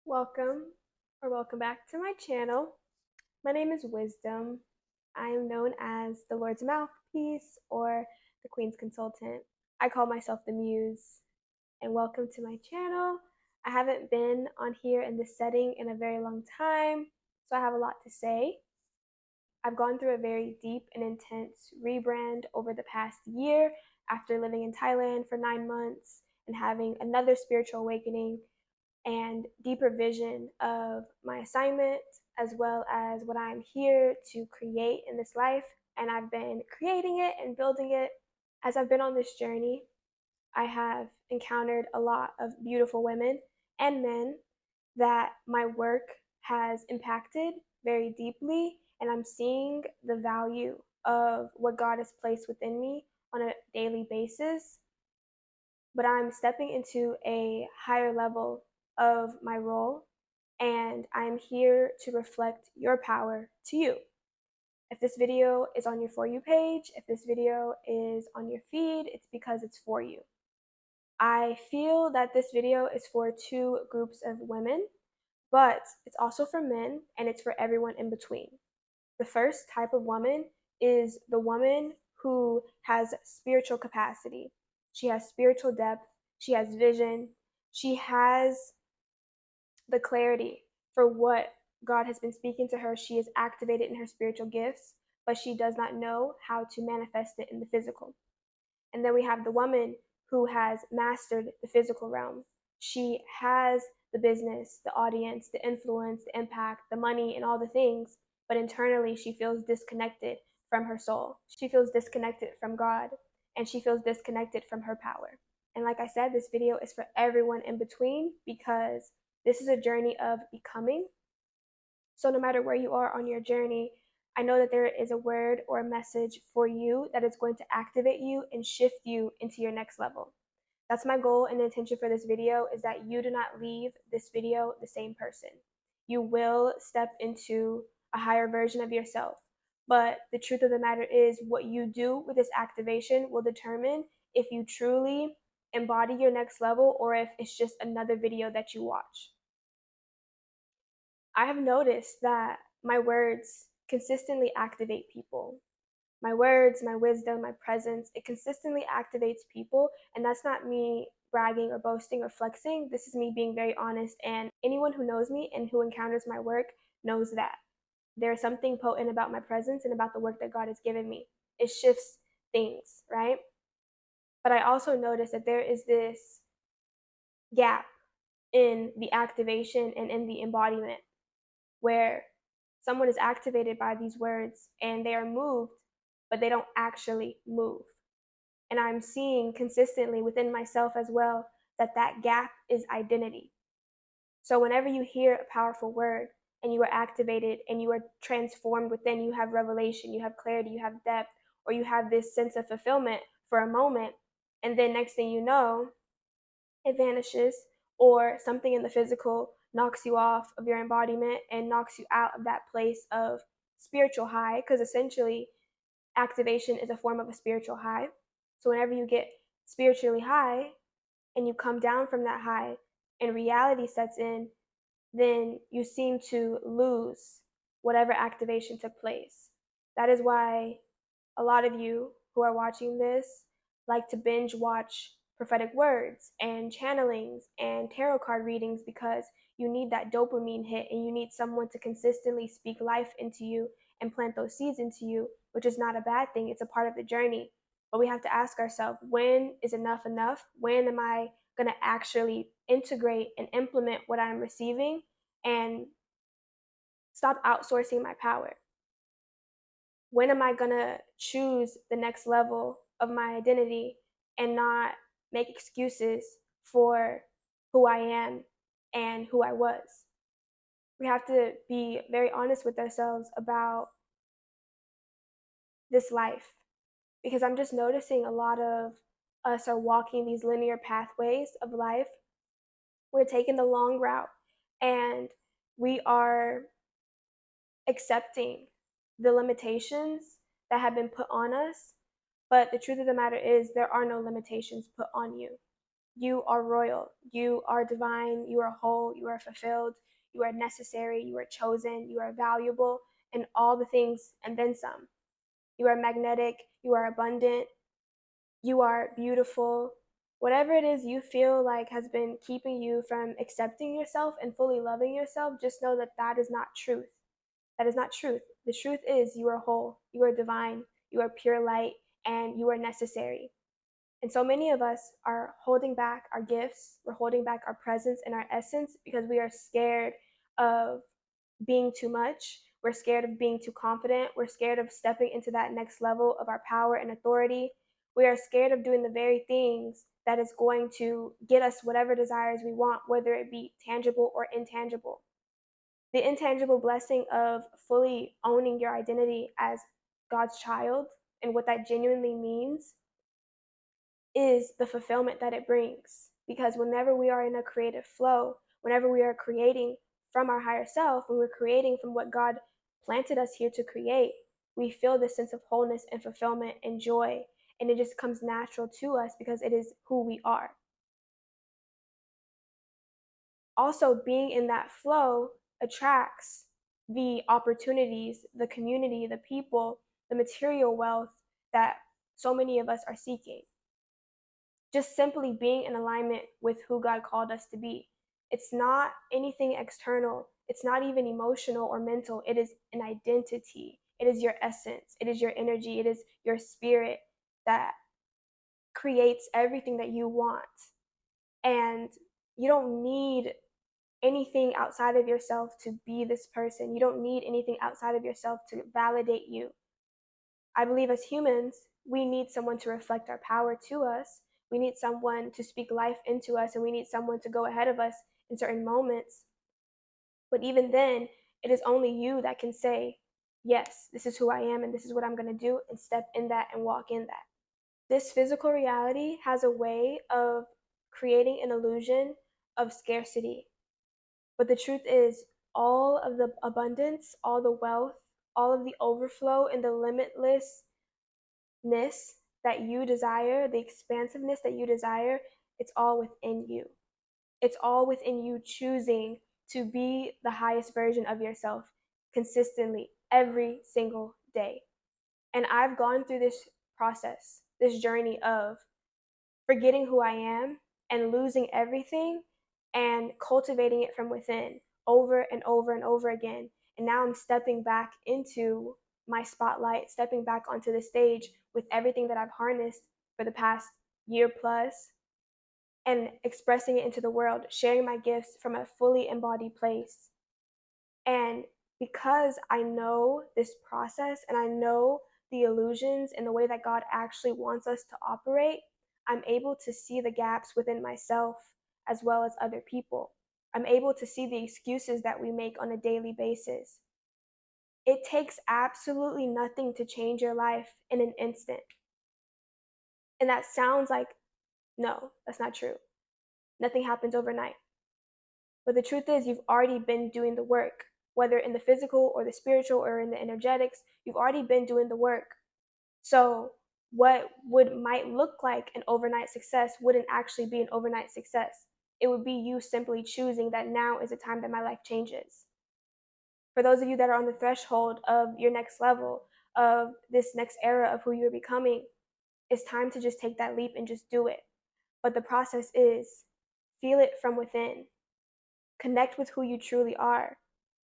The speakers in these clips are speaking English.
Welcome back to my channel. My name is Wisdom. I am known as the Lord's Mouthpiece or the Queen's Consultant. I call myself the Muse. And welcome to my channel. I haven't been on here in this setting in a very long time, so I have a lot to say. I've gone through a very deep and intense rebrand over the past year after living in Thailand for 9 months and having another spiritual awakening and deeper vision of my assignment as well as what I'm here to create in this life. And I've been creating it and building it. As I've been on this journey, I have encountered a lot of beautiful women and men that my work has impacted very deeply. And I'm seeing the value of what God has placed within me on a daily basis. But I'm stepping into a higher level of my role, and I'm here to reflect your power to you. If this video is on your For You page, if this video is on your feed, it's because it's for you. I feel that this video is for two groups of women, but it's also for men and it's for everyone in between. The first type of woman is the woman who has spiritual capacity. She has spiritual depth, she has vision, she has the clarity for what God has been speaking to her. She is activated in her spiritual gifts, but she does not know how to manifest it in the physical. And then we have the woman who has mastered the physical realm. She has the business, the audience, the influence, the impact, the money, and all the things, but internally she feels disconnected from her soul. She feels disconnected from God, and she feels disconnected from her power. And like I said, this video is for everyone in between because this is a journey of becoming. So no matter where you are on your journey, I know that there is a word or a message for you that is going to activate you and shift you into your next level. That's my goal and intention for this video, is that you do not leave this video the same person. You will step into a higher version of yourself. But the truth of the matter is, what you do with this activation will determine if you truly embody your next level or if it's just another video that you watch. I have noticed that my words consistently activate people. My words, my wisdom, my presence, it consistently activates people. And that's not me bragging or boasting or flexing. This is me being very honest. And anyone who knows me and who encounters my work knows that there's something potent about my presence and about the work that God has given me. It shifts things, right? But I also notice that there is this gap in the activation and in the embodiment where someone is activated by these words and they are moved, but they don't actually move. And I'm seeing consistently within myself as well that that gap is identity. So whenever you hear a powerful word and you are activated and you are transformed within, you have revelation, you have clarity, you have depth, or you have this sense of fulfillment for a moment, and then next thing you know, it vanishes, or something in the physical knocks you off of your embodiment and knocks you out of that place of spiritual high, because essentially activation is a form of a spiritual high. So whenever you get spiritually high and you come down from that high and reality sets in, then you seem to lose whatever activation took place. That is why a lot of you who are watching this like to binge watch prophetic words and channelings and tarot card readings, because you need that dopamine hit and you need someone to consistently speak life into you and plant those seeds into you, which is not a bad thing. It's a part of the journey. But we have to ask ourselves, when is enough enough? When am I going to actually integrate and implement what I'm receiving and stop outsourcing my power? When am I going to choose the next level of my identity and not make excuses for who I am and who I was? We have to be very honest with ourselves about this life, because I'm just noticing a lot of us are walking these linear pathways of life. We're taking the long route and we are accepting the limitations that have been put on us. But the truth of the matter is, there are no limitations put on you. You are royal. You are divine. You are whole. You are fulfilled. You are necessary. You are chosen. You are valuable, and all the things and then some. You are magnetic. You are abundant. You are beautiful. Whatever it is you feel like has been keeping you from accepting yourself and fully loving yourself, just know that that is not truth. That is not truth. The truth is you are whole. You are divine. You are pure light, and you are necessary. And so many of us are holding back our gifts, we're holding back our presence and our essence because we are scared of being too much. We're scared of being too confident. We're scared of stepping into that next level of our power and authority. We are scared of doing the very things that is going to get us whatever desires we want, whether it be tangible or intangible. The intangible blessing of fully owning your identity as God's child and what that genuinely means is the fulfillment that it brings. Because whenever we are in a creative flow, whenever we are creating from our higher self, when we're creating from what God planted us here to create, we feel this sense of wholeness and fulfillment and joy. And it just comes natural to us because it is who we are. Also, being in that flow attracts the opportunities, the community, the people, the material wealth that so many of us are seeking. Just simply being in alignment with who God called us to be. It's not anything external. It's not even emotional or mental. It is an identity. It is your essence. It is your energy. It is your spirit that creates everything that you want. And you don't need anything outside of yourself to be this person. You don't need anything outside of yourself to validate you. I believe as humans, we need someone to reflect our power to us. We need someone to speak life into us, and we need someone to go ahead of us in certain moments. But even then, it is only you that can say, yes, this is who I am, and this is what I'm going to do, and step in that and walk in that. This physical reality has a way of creating an illusion of scarcity. But the truth is, all of the abundance, all the wealth, all of the overflow, and the limitless that you desire, the expansiveness that you desire, it's all within you. It's all within you choosing to be the highest version of yourself consistently every single day. And I've gone through this process, this journey of forgetting who I am and losing everything and cultivating it from within over and over and over again. And now I'm stepping back into my spotlight, stepping back onto the stage with everything that I've harnessed for the past year plus and expressing it into the world, sharing my gifts from a fully embodied place. And because I know this process and I know the illusions and the way that God actually wants us to operate, I'm able to see the gaps within myself as well as other people. I'm able to see the excuses that we make on a daily basis. It takes absolutely nothing to change your life in an instant. And that sounds like, no, that's not true. Nothing happens overnight. But the truth is, you've already been doing the work, whether in the physical or the spiritual or in the energetics, you've already been doing the work. So, what might look like an overnight success wouldn't actually be an overnight success. It would be you simply choosing that now is the time that my life changes. For those of you that are on the threshold of your next level, of this next era of who you're becoming, it's time to just take that leap and just do it. But the process is feel it from within, connect with who you truly are,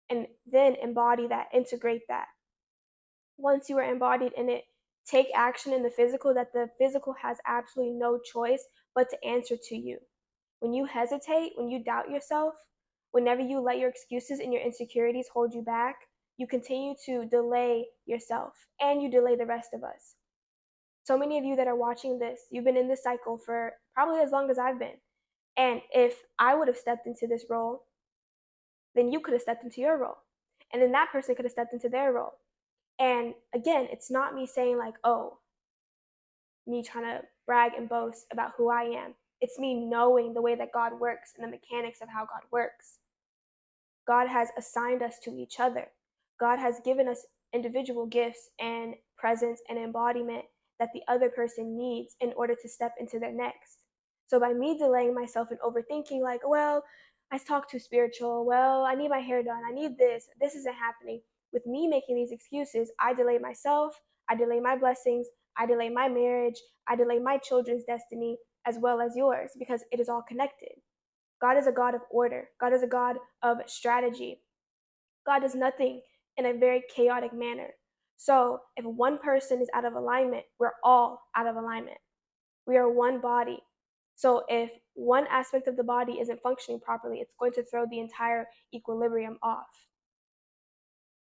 and then embody that, integrate that. Once you are embodied in it, take action in the physical that the physical has absolutely no choice but to answer to you. When you hesitate, when you doubt yourself, whenever you let your excuses and your insecurities hold you back, you continue to delay yourself and you delay the rest of us. So many of you that are watching this, you've been in this cycle for probably as long as I've been. And if I would have stepped into this role, then you could have stepped into your role. And then that person could have stepped into their role. And again, it's not me saying, like, oh, me trying to brag and boast about who I am. It's me knowing the way that God works and the mechanics of how God works. God has assigned us to each other. God has given us individual gifts and presence and embodiment that the other person needs in order to step into their next. So by me delaying myself and overthinking, like, well, I talk too spiritual, well, I need my hair done, I need this isn't happening. With me making these excuses, I delay myself, I delay my blessings, I delay my marriage, I delay my children's destiny as well as yours because it is all connected. God is a God of order, God is a God of strategy. God does nothing in a very chaotic manner. So if one person is out of alignment, we're all out of alignment. We are one body. So if one aspect of the body isn't functioning properly, it's going to throw the entire equilibrium off.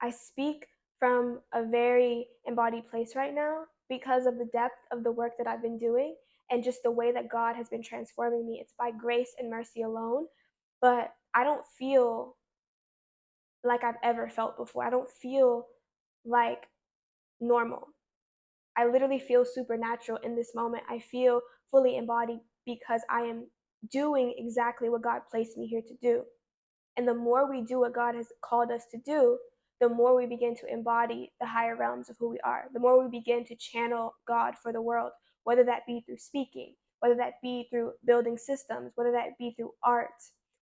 I speak from a very embodied place right now because of the depth of the work that I've been doing and just the way that God has been transforming me. It's by grace and mercy alone, but I don't feel like I've ever felt before. I don't feel like normal. I literally feel supernatural in this moment. I feel fully embodied because I am doing exactly what God placed me here to do. And the more we do what God has called us to do, the more we begin to embody the higher realms of who we are, the more we begin to channel God for the world, whether that be through speaking, whether that be through building systems, whether that be through art,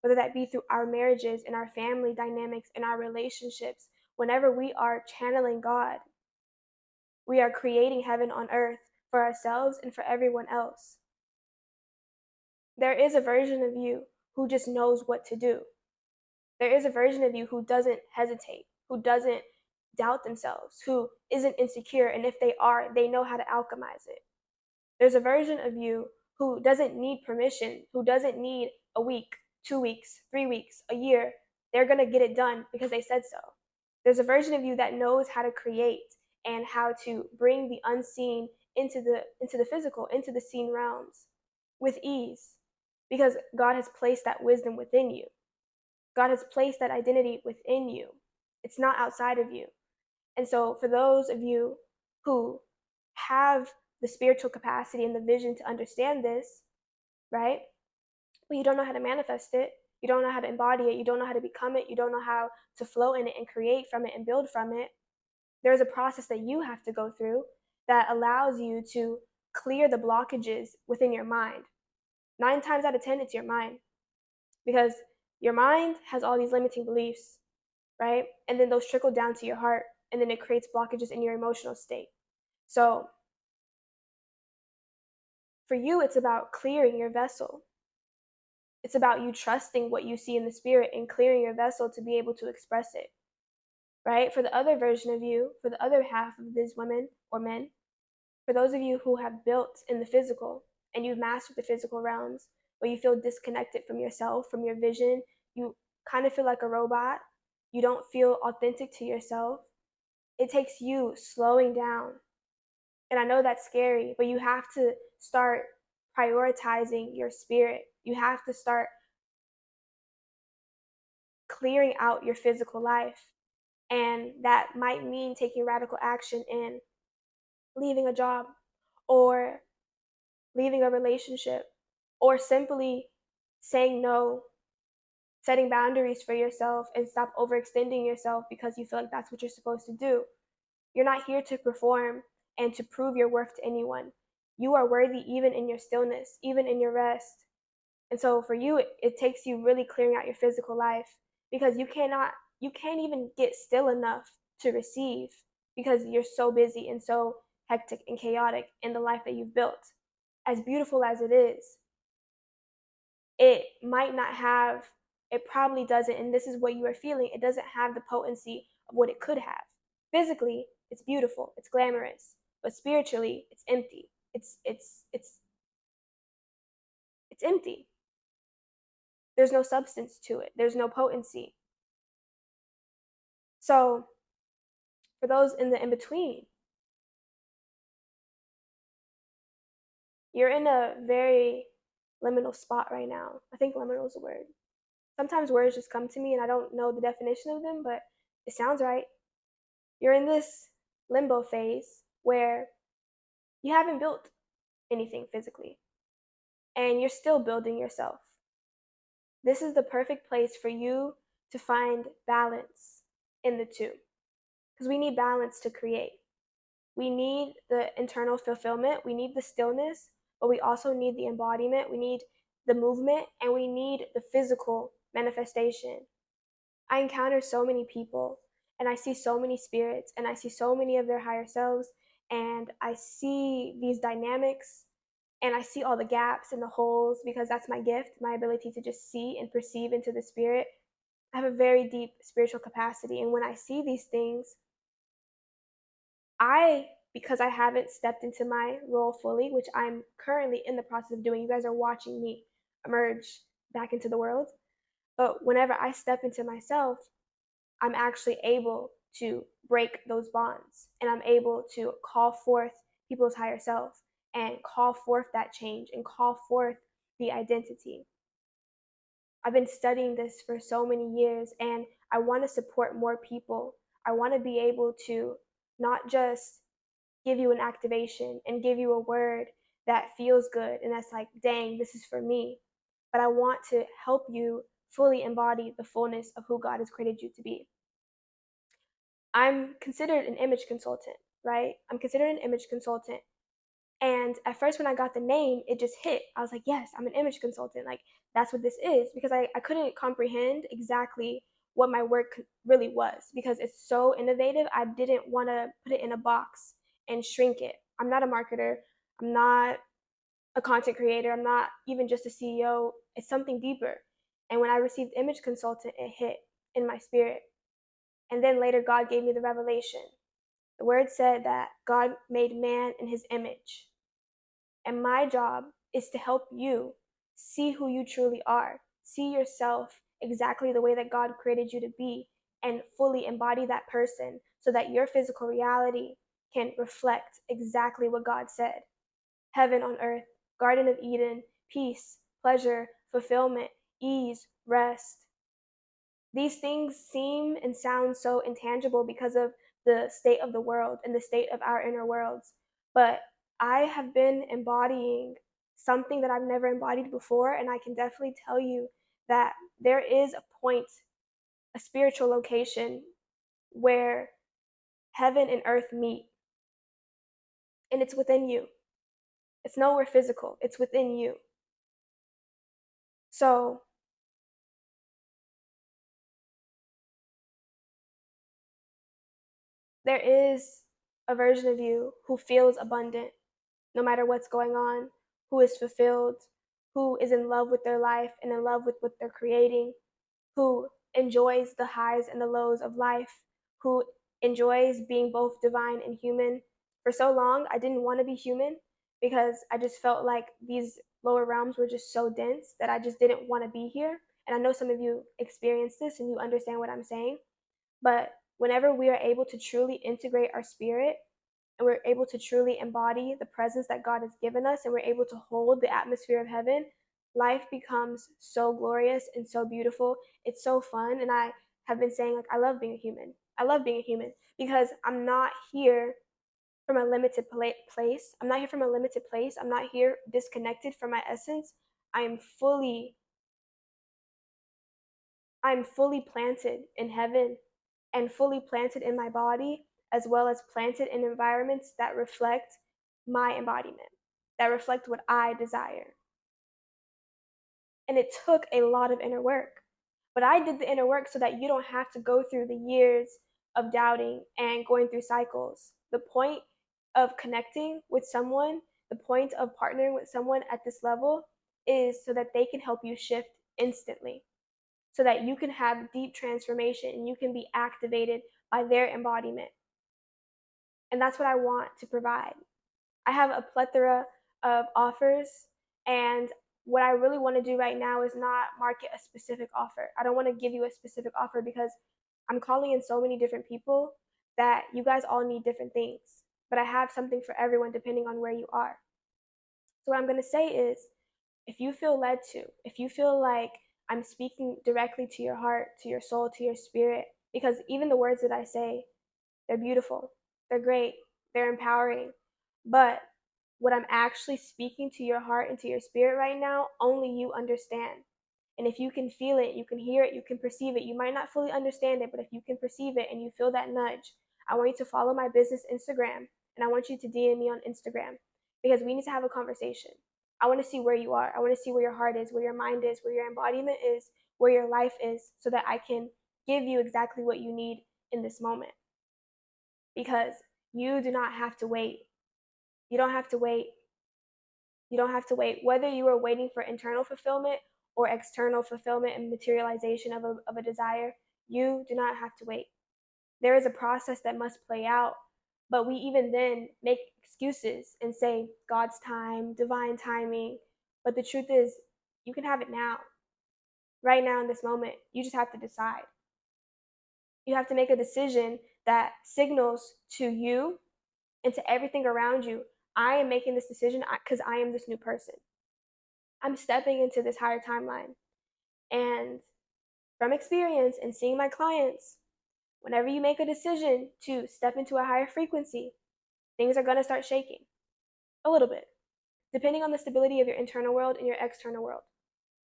whether that be through our marriages and our family dynamics and our relationships. Whenever we are channeling God, we are creating heaven on earth for ourselves and for everyone else. There is a version of you who just knows what to do. There is a version of you who doesn't hesitate, who doesn't doubt themselves, who isn't insecure, and if they are, they know how to alchemize it. There's a version of you who doesn't need permission, who doesn't need a week, 2 weeks, 3 weeks, a year. They're going to get it done because they said so. There's a version of you that knows how to create and how to bring the unseen into the physical, into the seen realms with ease because God has placed that wisdom within you. God has placed that identity within you. It's not outside of you. And so, for those of you who have the spiritual capacity and the vision to understand this, right? But you don't know how to manifest it, you don't know how to embody it, you don't know how to become it, you don't know how to flow in it and create from it and build from it. There's a process that you have to go through that allows you to clear the blockages within your mind. 9 times out of 10, it's your mind because your mind has all these limiting beliefs, right? And then those trickle down to your heart, and then it creates blockages in your emotional state. So for you, it's about clearing your vessel. It's about you trusting what you see in the spirit and clearing your vessel to be able to express it, right? For the other version of you, for the other half of these women or men, for those of you who have built in the physical and you've mastered the physical realms, where you feel disconnected from yourself, from your vision, you kind of feel like a robot, you don't feel authentic to yourself, it takes you slowing down. And I know that's scary, but you have to start prioritizing your spirit. You have to start clearing out your physical life. And that might mean taking radical action in leaving a job or leaving a relationship or simply saying no, setting boundaries for yourself and stop overextending yourself because you feel like that's what you're supposed to do. You're not here to perform and to prove your worth to anyone. You are worthy even in your stillness, even in your rest. And so for you, it takes you really clearing out your physical life because you can't even get still enough to receive because you're so busy and so hectic and chaotic in the life that you've built. As beautiful as it is, it might not have, it probably doesn't, and this is what you are feeling, it doesn't have the potency of what it could have. Physically, it's beautiful, it's glamorous, but spiritually, it's empty. It's empty. There's no substance to it. There's no potency. So, for those in the in between, you're in a very liminal spot right now. I think liminal is a word. Sometimes words just come to me and I don't know the definition of them, but it sounds right. You're in this limbo phase where you haven't built anything physically and you're still building yourself. This is the perfect place for you to find balance in the two because we need balance to create. We need the internal fulfillment, we need the stillness, but we also need the embodiment, we need the movement, and we need the physical manifestation. I encounter so many people and I see so many spirits and I see so many of their higher selves and I see these dynamics and I see all the gaps and the holes because that's my gift, my ability to just see and perceive into the spirit. I have a very deep spiritual capacity. And when I see these things, because I haven't stepped into my role fully, which I'm currently in the process of doing, you guys are watching me emerge back into the world. But whenever I step into myself, I'm actually able to break those bonds and I'm able to call forth people's higher self and call forth that change and call forth the identity. I've been studying this for so many years and I want to support more people. I want to be able to not just give you an activation and give you a word that feels good and that's like, dang, this is for me. But I want to help you fully embody the fullness of who God has created you to be. I'm considered an image consultant, right? I'm considered an image consultant. And at first, when I got the name, it just hit. I was like, yes, I'm an image consultant. Like, that's what this is. Because I couldn't comprehend exactly what my work really was because it's so innovative. I didn't want to put it in a box and shrink it. I'm not a marketer. I'm not a content creator. I'm not even just a CEO. It's something deeper. And when I received image consultant, it hit in my spirit. And then later, God gave me the revelation. The word said that God made man in his image. And my job is to help you see who you truly are, see yourself exactly the way that God created you to be, and fully embody that person so that your physical reality can reflect exactly what God said. Heaven on earth, Garden of Eden, peace, pleasure, fulfillment, ease, rest. These things seem and sound so intangible because of the state of the world and the state of our inner worlds. But I have been embodying something that I've never embodied before. And I can definitely tell you that there is a point, a spiritual location where heaven and earth meet. And it's within you. It's nowhere physical, it's within you. So there is a version of you who feels abundant no matter what's going on, who is fulfilled, who is in love with their life and in love with what they're creating, who enjoys the highs and the lows of life, who enjoys being both divine and human. For so long, I didn't want to be human because I just felt like these lower realms were just so dense that I just didn't want to be here. And I know some of you experience this and you understand what I'm saying. But whenever we are able to truly integrate our spirit and we're able to truly embody the presence that God has given us and we're able to hold the atmosphere of heaven, life becomes so glorious and so beautiful. It's so fun. And I have been saying, like, I love being a human. I love being a human because I'm not here from a limited place. I'm not here from a limited place. I'm not here disconnected from my essence. I am fully I'm fully planted in heaven and fully planted in my body, as well as planted in environments that reflect my embodiment, that reflect what I desire. And it took a lot of inner work. But I did the inner work so that you don't have to go through the years of doubting and going through cycles. The point of connecting with someone, the point of partnering with someone at this level is so that they can help you shift instantly, so that you can have deep transformation and you can be activated by their embodiment. And that's what I want to provide. I have a plethora of offers, and what I really want to do right now is not market a specific offer. I don't want to give you a specific offer because I'm calling in so many different people that you guys all need different things. But I have something for everyone depending on where you are. So, what I'm going to say is if you feel led to, if you feel like I'm speaking directly to your heart, to your soul, to your spirit, because even the words that I say, they're beautiful, they're great, they're empowering. But what I'm actually speaking to your heart and to your spirit right now, only you understand. And if you can feel it, you can hear it, you can perceive it. You might not fully understand it, but if you can perceive it and you feel that nudge, I want you to follow my business Instagram and I want you to DM me on Instagram because we need to have a conversation. I want to see where you are. I want to see where your heart is, where your mind is, where your embodiment is, where your life is, so that I can give you exactly what you need in this moment. Because you do not have to wait. You don't have to wait. You don't have to wait. Whether you are waiting for internal fulfillment or external fulfillment and materialization of a desire, you do not have to wait. There is a process that must play out, but we even then make excuses and say God's time, divine timing. But the truth is, you can have it now, right now in this moment. You just have to decide. You have to make a decision that signals to you and to everything around you, I am making this decision because I am this new person. I'm stepping into this higher timeline. And from experience and seeing my clients, whenever you make a decision to step into a higher frequency, things are going to start shaking a little bit, depending on the stability of your internal world and your external world.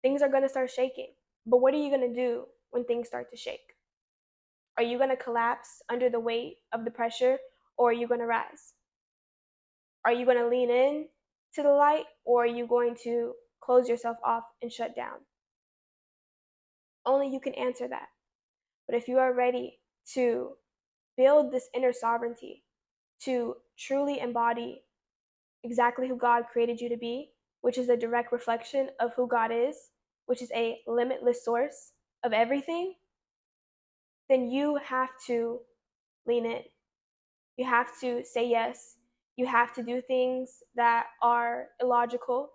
Things are going to start shaking. But what are you going to do when things start to shake? Are you going to collapse under the weight of the pressure, or are you going to rise? Are you going to lean in to the light, or are you going to close yourself off and shut down? Only you can answer that. But if you are ready to build this inner sovereignty, to truly embody exactly who God created you to be, which is a direct reflection of who God is, which is a limitless source of everything, then you have to lean in. You have to say yes. You have to do things that are illogical.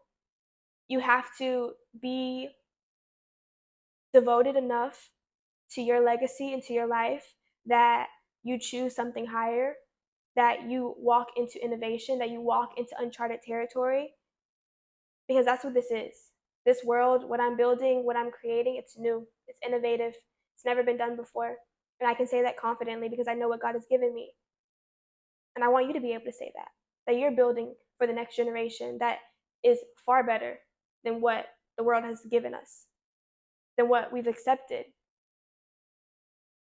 You have to be devoted enough to your legacy and to your life that you choose something higher, that you walk into innovation, that you walk into uncharted territory, because that's what this is. This world, what I'm building, what I'm creating, it's new, it's innovative, it's never been done before. And I can say that confidently because I know what God has given me. And I want you to be able to say that, that you're building for the next generation that is far better than what the world has given us, than what we've accepted.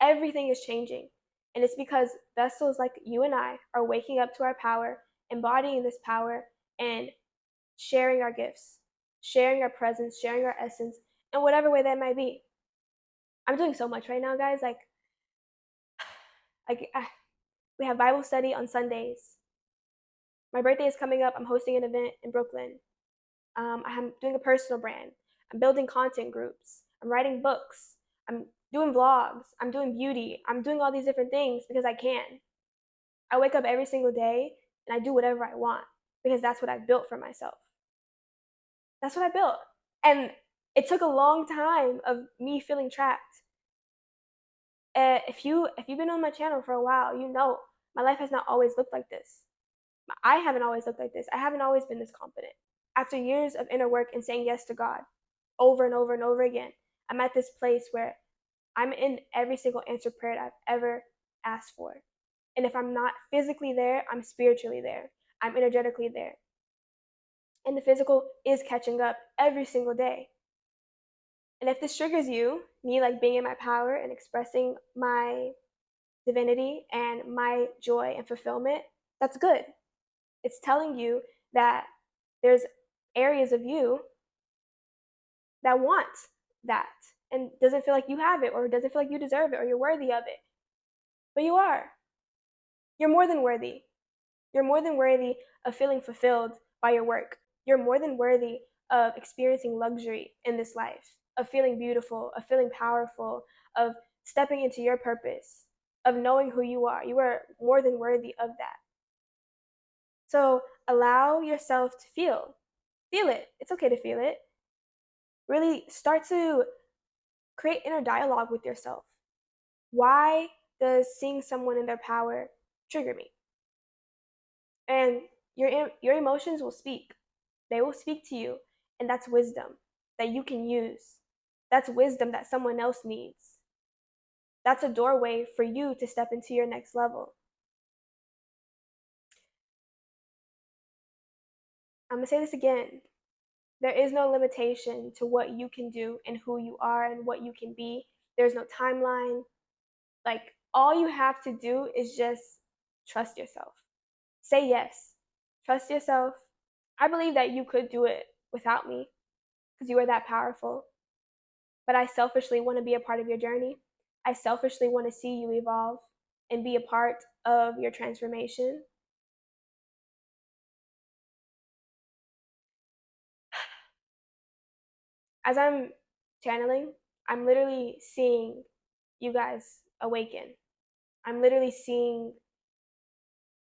Everything is changing. And it's because vessels like you and I are waking up to our power, embodying this power, and sharing our gifts, sharing our presence, sharing our essence, in whatever way that might be. I'm doing so much right now, guys. Like we have Bible study on Sundays. My birthday is coming up. I'm hosting an event in Brooklyn. I'm doing a personal brand. I'm building content groups. I'm writing books. I'm doing vlogs. I'm doing beauty. I'm doing all these different things because I can. I wake up every single day and I do whatever I want because that's what I built for myself. That's what I built. And it took a long time of me feeling trapped. If you've been on my channel for a while, you know my life has not always looked like this. I haven't always looked like this. I haven't always been this confident. After years of inner work and saying yes to God over and over and over again, I'm at this place where I'm in every single answered prayer I've ever asked for. And if I'm not physically there, I'm spiritually there. I'm energetically there. And the physical is catching up every single day. And if this triggers you, me like being in my power and expressing my divinity and my joy and fulfillment, that's good. It's telling you that there's areas of you that want that and doesn't feel like you have it or doesn't feel like you deserve it or you're worthy of it. But you are. You're more than worthy. You're more than worthy of feeling fulfilled by your work. You're more than worthy of experiencing luxury in this life, of feeling beautiful, of feeling powerful, of stepping into your purpose, of knowing who you are. You are more than worthy of that. So allow yourself to feel. Feel it. It's okay to feel it. Really start to create inner dialogue with yourself. Why does seeing someone in their power trigger me? And your emotions will speak. They will speak to you, and that's wisdom that you can use. That's wisdom that someone else needs. That's a doorway for you to step into your next level. I'm going to say this again. There is no limitation to what you can do and who you are and what you can be. There's no timeline. Like, all you have to do is just trust yourself. Say yes. Trust yourself. I believe that you could do it. without me because you are that powerful. But I selfishly want to be a part of your journey. I selfishly want to see you evolve and be a part of your transformation. As I'm channeling, I'm literally seeing you guys awaken. I'm literally seeing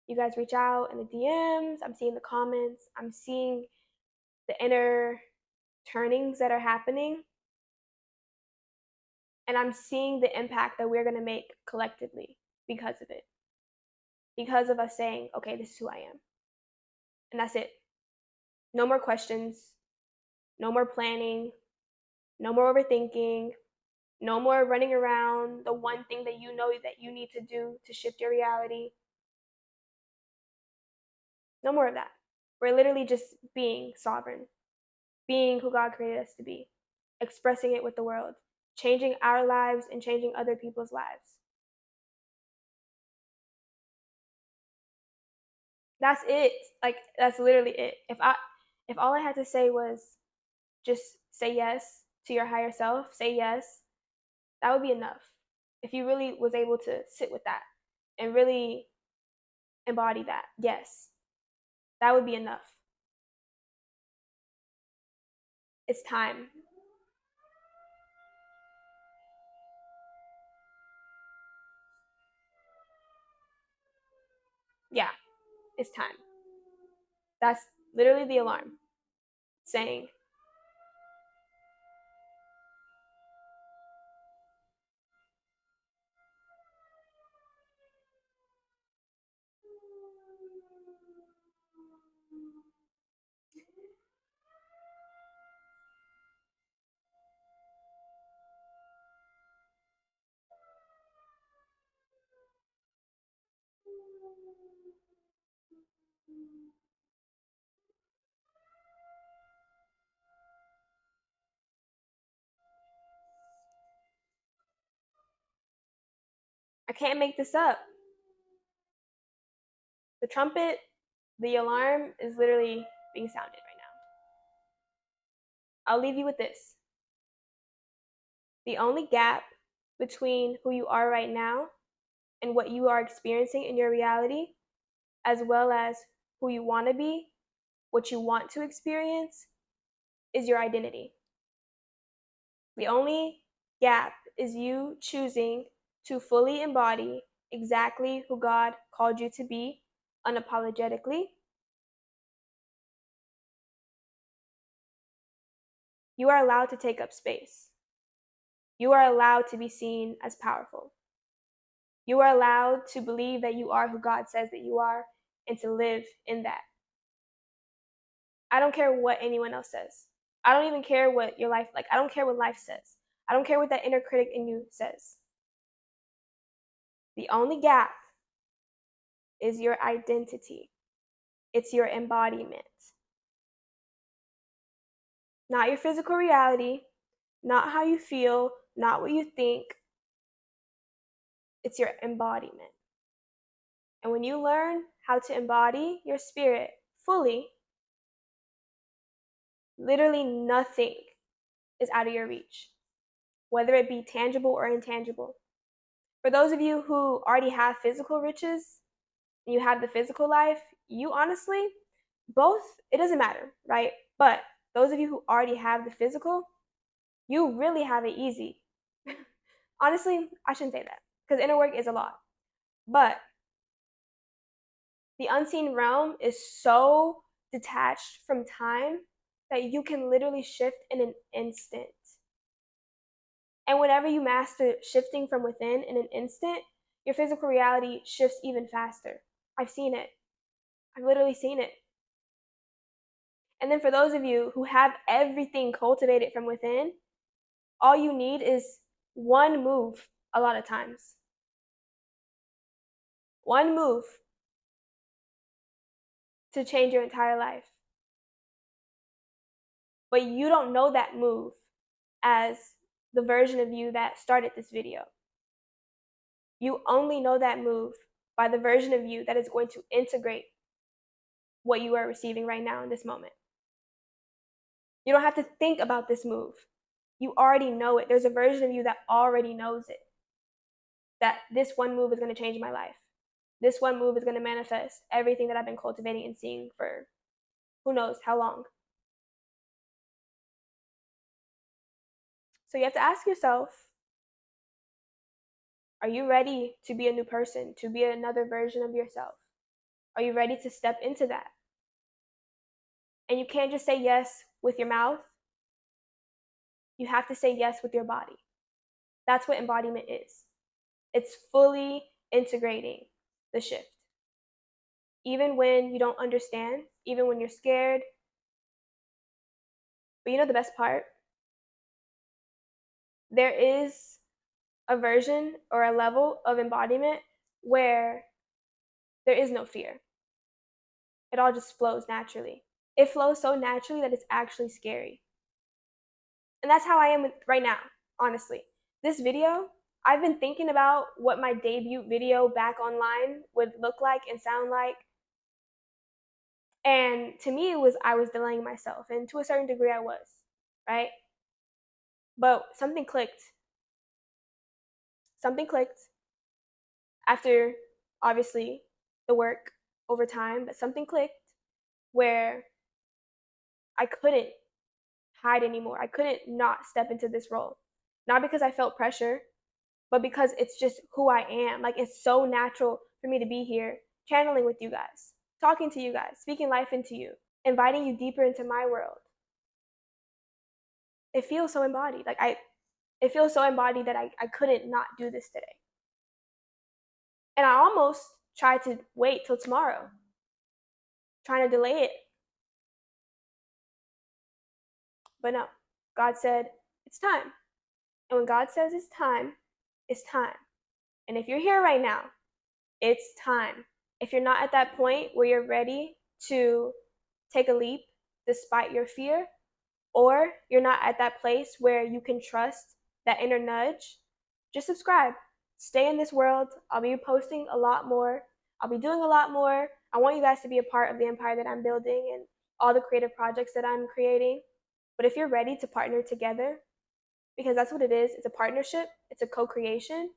you guys reach out in the DMs. I'm seeing the comments. I'm seeing the inner turnings that are happening. And I'm seeing the impact that we're going to make collectively because of it. Because of us saying, okay, this is who I am. And that's it. No more questions. No more planning. No more overthinking. No more running around the one thing that you know that you need to do to shift your reality. No more of that. We're literally just being sovereign, being who God created us to be, expressing it with the world, changing our lives and changing other people's lives. That's it. Like that's literally it. If all I had to say was just say yes to your higher self, say yes, that would be enough. If you really was able to sit with that and really embody that, yes, that would be enough. It's time. Yeah, it's time. That's literally the alarm saying, I can't make this up. The trumpet, the alarm is literally being sounded right now. I'll leave you with this. The only gap between who you are right now and what you are experiencing in your reality, as well as who you want to be, what you want to experience, is your identity. The only gap is you choosing to fully embody exactly who God called you to be unapologetically. You are allowed to take up space. You are allowed to be seen as powerful. You are allowed to believe that you are who God says that you are and to live in that. I don't care what anyone else says. I don't even care what your life like. I don't care what life says. I don't care what that inner critic in you says. The only gap is your identity. It's your embodiment. Not your physical reality, not how you feel, not what you think. It's your embodiment. And when you learn how to embody your spirit fully, literally nothing is out of your reach, whether it be tangible or intangible. For those of you who already have physical riches and you have the physical life, you honestly, both, it doesn't matter, right? But those of you who already have the physical, you really have it easy. Honestly, I shouldn't say that because inner work is a lot. But the unseen realm is so detached from time that you can literally shift in an instant. And whenever you master shifting from within in an instant, your physical reality shifts even faster. I've seen it. I've literally seen it. And then for those of you who have everything cultivated from within, all you need is one move a lot of times. One move to change your entire life. But you don't know that move as the version of you that started this video. You only know that move by the version of you that is going to integrate what you are receiving right now in this moment. You don't have to think about this move. You already know it. There's a version of you that already knows it. That this one move is going to change my life. This one move is going to manifest everything that I've been cultivating and seeing for who knows how long. So you have to ask yourself, are you ready to be a new person, to be another version of yourself? Are you ready to step into that? And you can't just say yes with your mouth. You have to say yes with your body. That's what embodiment is. It's fully integrating the shift. Even when you don't understand, even when you're scared. But you know the best part? There is a version or a level of embodiment where there is no fear. It all just flows naturally. It flows so naturally that it's actually scary. And that's how I am right now, honestly. This video, I've been thinking about what my debut video back online would look like and sound like. And to me, it was I was delaying myself. And to a certain degree, I was, right? But something clicked. Something clicked after, obviously, the work over time, but something clicked where I couldn't hide anymore. I couldn't not step into this role. Not because I felt pressure, but because it's just who I am. Like, it's so natural for me to be here, channeling with you guys, talking to you guys, speaking life into you, inviting you deeper into my world. It feels so embodied. It feels so embodied that I couldn't not do this today. And I almost tried to wait till tomorrow, trying to delay it. But no, God said, it's time. And when God says it's time, it's time. And if you're here right now, it's time. If you're not at that point where you're ready to take a leap despite your fear, or you're not at that place where you can trust that inner nudge, just subscribe. Stay in this world. I'll be posting a lot more. I'll be doing a lot more. I want you guys to be a part of the empire that I'm building and all the creative projects that I'm creating. But if you're ready to partner together, because that's what it is, it's a partnership, it's a co-creation.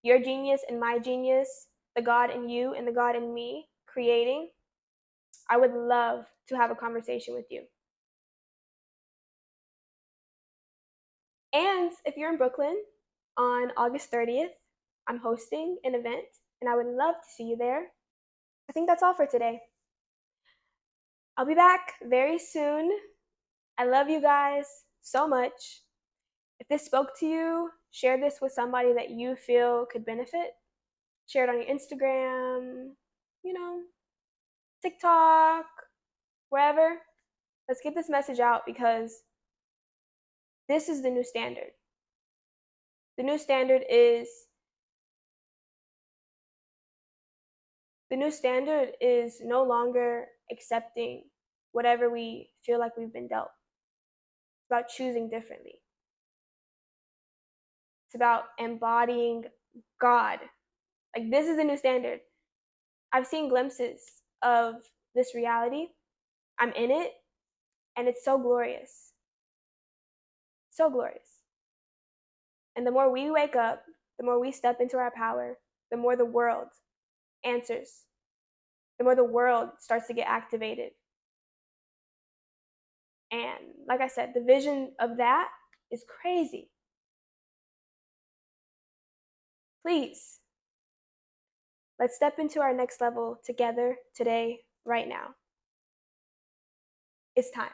Your genius and my genius, the God in you and the God in me creating, I would love to have a conversation with you. And if you're in Brooklyn on August 30th, I'm hosting an event and I would love to see you there. I think that's all for today. I'll be back very soon. I love you guys so much. If this spoke to you, share this with somebody that you feel could benefit. Share it on your Instagram, TikTok, wherever. Let's get this message out because this is the new standard. The new standard is no longer accepting whatever we feel like we've been dealt. It's about choosing differently. It's about embodying God. Like, this is the new standard. I've seen glimpses of this reality. I'm in it, and it's so glorious. So glorious. And the more we wake up, the more we step into our power, the more the world answers, the more the world starts to get activated. And like I said, the vision of that is crazy. Please, let's step into our next level together today, right now. It's time.